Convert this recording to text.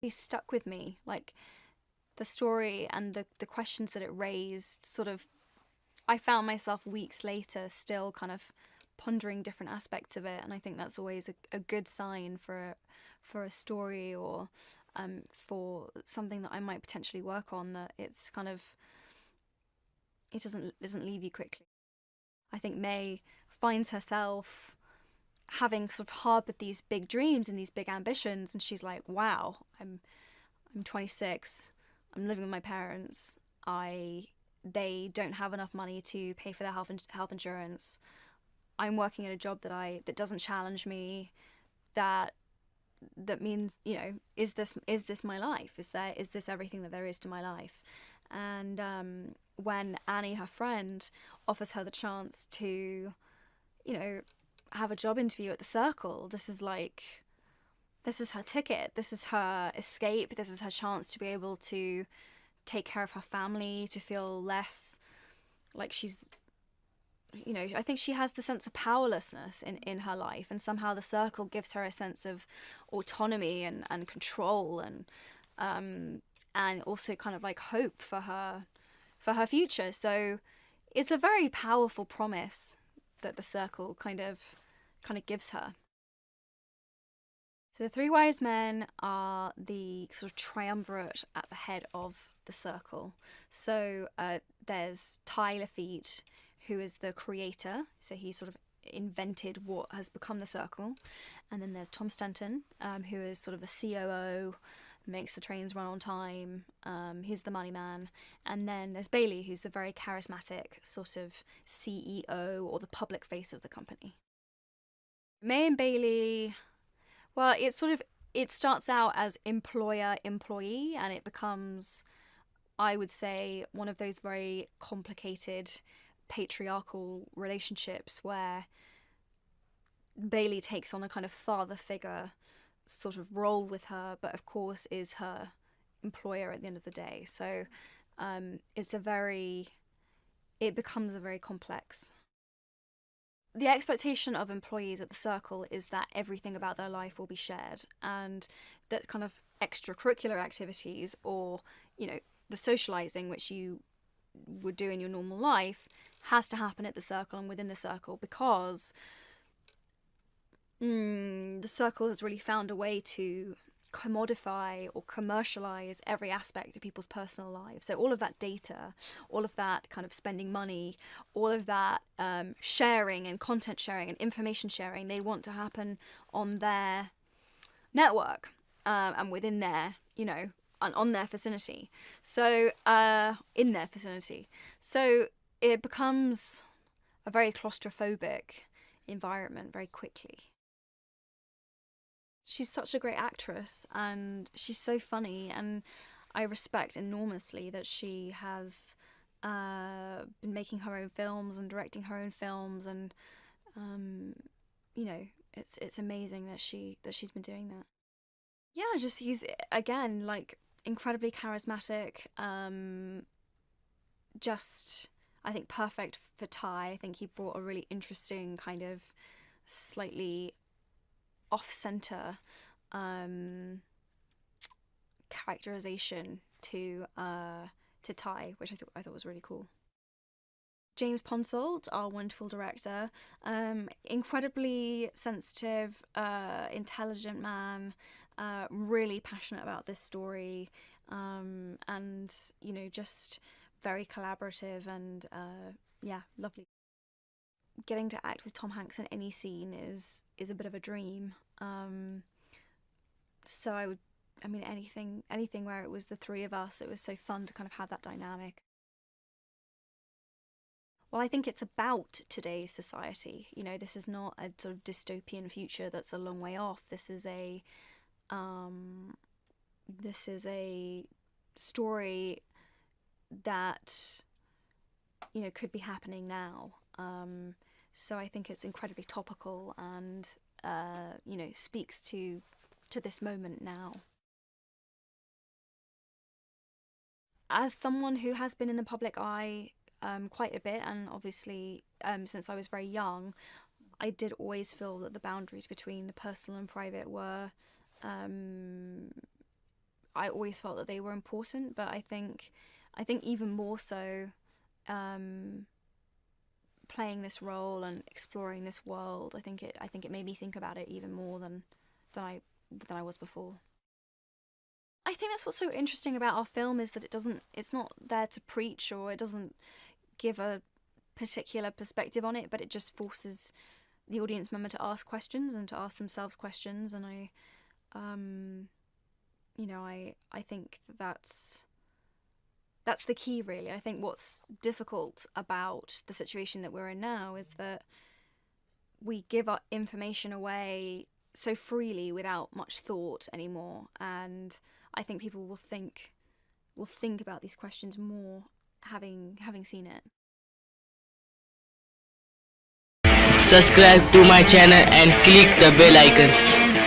It stuck with me. Like, the story and the questions that it raised, sort of, I found myself weeks later still kind of pondering different aspects of it, and I think that's always a good sign for a story, or for something that I might potentially work on, that it's kind of, it doesn't leave you quickly. I think May finds herself having sort of harbored these big dreams and these big ambitions, and she's like, wow, I'm 26, I'm living with my parents, they don't have enough money to pay for their health insurance. I'm working at a job that doesn't challenge me. That means, is this my life? Is this everything that there is to my life? And when Annie, her friend, offers her the chance to, have a job interview at the Circle, this is her ticket. This is her escape. This is her chance to be able to take care of her family, to feel less like she's, I think she has the sense of powerlessness in her life, and somehow the Circle gives her a sense of autonomy and control, and also kind of like hope for her future. So it's a very powerful promise that the Circle kind of gives her. So the three wise men are the sort of triumvirate at the head of the Circle. So there's Ty Lafitte, who is the creator. So he sort of invented what has become the Circle. And then there's Tom Stenton, who is sort of the COO, makes the trains run on time. He's the money man. And then there's Bailey, who's the very charismatic sort of CEO, or the public face of the company. May and Bailey, well, it starts out as employer-employee, and it becomes, I would say, one of those very complicated patriarchal relationships where Bailey takes on a kind of father figure sort of role with her, but of course is her employer at the end of the day. So it becomes a very complex. The expectation of employees at the Circle is that everything about their life will be shared, and that kind of extracurricular activities, or, the socializing which you would do in your normal life, has to happen at the Circle and within the Circle, because the Circle has really found a way to commodify or commercialize every aspect of people's personal lives. So all of that data, all of that kind of spending money, all of that sharing and content sharing and information sharing, they want to happen on their network, and within their, on their vicinity. So in their vicinity. So it becomes a very claustrophobic environment very quickly. She's such a great actress, and she's so funny, and I respect enormously that she has been making her own films and directing her own films, and it's amazing that she's been doing that. Yeah, just he's again like incredibly charismatic. Just, I think, perfect for Ty. I think he brought a really interesting kind of slightly off-center characterization to Ty, which I thought was really cool. James Ponsoldt, our wonderful director, incredibly sensitive, intelligent man, really passionate about this story, and just very collaborative, and yeah, lovely. Getting to act with Tom Hanks in any scene is a bit of a dream. So anything where it was the three of us, it was so fun to kind of have that dynamic. Well, I think it's about today's society. This is not a sort of dystopian future that's a long way off. This is a story that could be happening now. So I think it's incredibly topical, and speaks to this moment now. As someone who has been in the public eye quite a bit, and obviously since I was very young, I did always feel that the boundaries between the personal and private were I always felt that they were important, but I think even more so, playing this role and exploring this world, I think it made me think about it even more than I was before. I think that's what's so interesting about our film, is that it's not there to preach, or it doesn't give a particular perspective on it, but it just forces the audience member to ask questions and to ask themselves questions. And I think that's the key, really. I think what's difficult about the situation that we're in now is that we give our information away so freely without much thought anymore, and I think people will think about these questions more having seen it. Subscribe to my channel and click the bell icon.